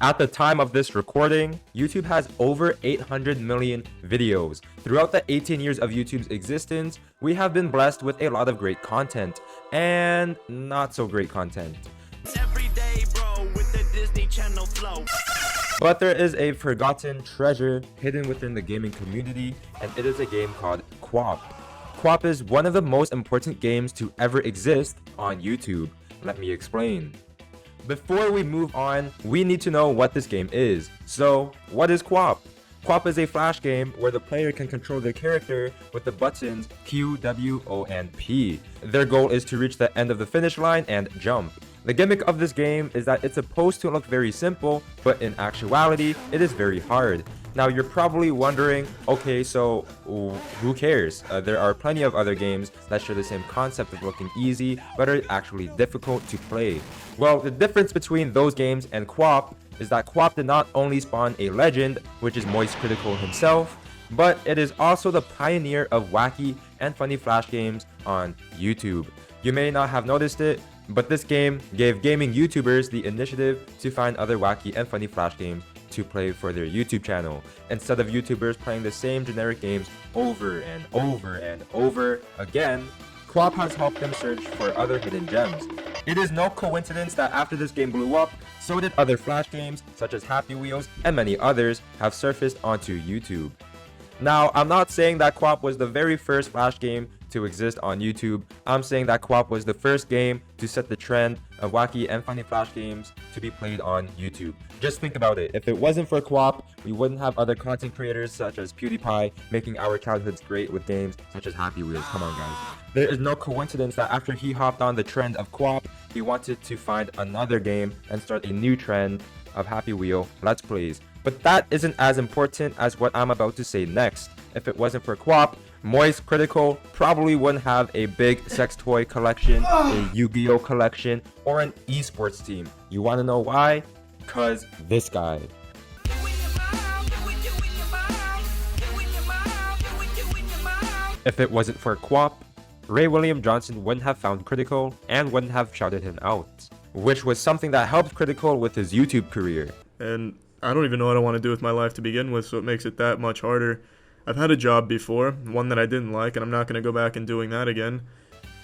At the time of this recording, YouTube has over 800 million videos. Throughout the 18 years of YouTube's existence, we have been blessed with a lot of great content and not so great content. Every day, bro, with the Disney Channel flow. But there is a forgotten treasure hidden within the gaming community, and it is a game called QWOP. QWOP is one of the most important games to ever exist on YouTube. Let me explain. Before we move on, we need to know what this game is. So, what is QWOP? QWOP is a flash game where the player can control their character with the buttons Q, W, O, and P. Their goal is to reach the end of the finish line and jump. The gimmick of this game is that it's supposed to look very simple, but in actuality, it is very hard. Now you're probably wondering, okay, so who cares? There are plenty of other games that share the same concept of looking easy, but are actually difficult to play. Well, the difference between those games and QWOP is that QWOP did not only spawn a legend, which is Moist Critical himself, but it is also the pioneer of wacky and funny flash games on YouTube. You may not have noticed it, but this game gave gaming YouTubers the initiative to find other wacky and funny flash games to play for their YouTube channel, instead of YouTubers playing the same generic games over and over and over again. QWOP has helped them search for other hidden gems. It is no coincidence that after this game blew up, so did other flash games such as Happy Wheels and many others have surfaced onto YouTube. Now, I'm not saying that QWOP was the very first flash game to exist on YouTube. I'm saying that QWOP was the first game to set the trend of wacky and funny flash games to be played on YouTube. Just think about it. If it wasn't for QWOP, we wouldn't have other content creators such as PewDiePie making our childhoods great with games such as Happy Wheels. Come on, guys. There is no coincidence that after he hopped on the trend of QWOP, he wanted to find another game and start a new trend of Happy Wheel Let's Plays. But that isn't as important as what I'm about to say next. If it wasn't for QWOP, Moist Critical probably wouldn't have a big sex toy collection, a Yu-Gi-Oh collection, or an esports team. You want to know why? Cause this guy. If it wasn't for QWOP, Ray William Johnson wouldn't have found Critical and wouldn't have shouted him out, which was something that helped Critical with his YouTube career. And I don't even know what I want to do with my life to begin with, so it makes it that much harder. I've had a job before, one that I didn't like, and I'm not going to go back and doing that again.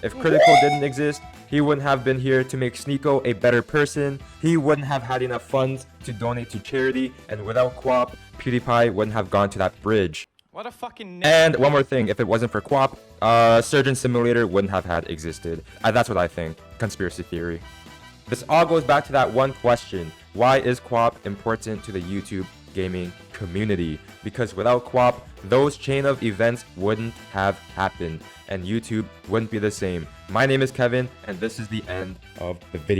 If Critical didn't exist, he wouldn't have been here to make Sneeko a better person. He wouldn't have had enough funds to donate to charity, and without QWOP, PewDiePie wouldn't have gone to that bridge. What a fucking... And one more thing, if it wasn't for QWOP, Surgeon Simulator wouldn't have had existed. That's what I think. Conspiracy theory. This all goes back to that one question. Why is QWOP important to the YouTube gaming community? Because without QWOP, those chain of events wouldn't have happened, and YouTube wouldn't be the same. My name is Kevin, and this is the end of the video.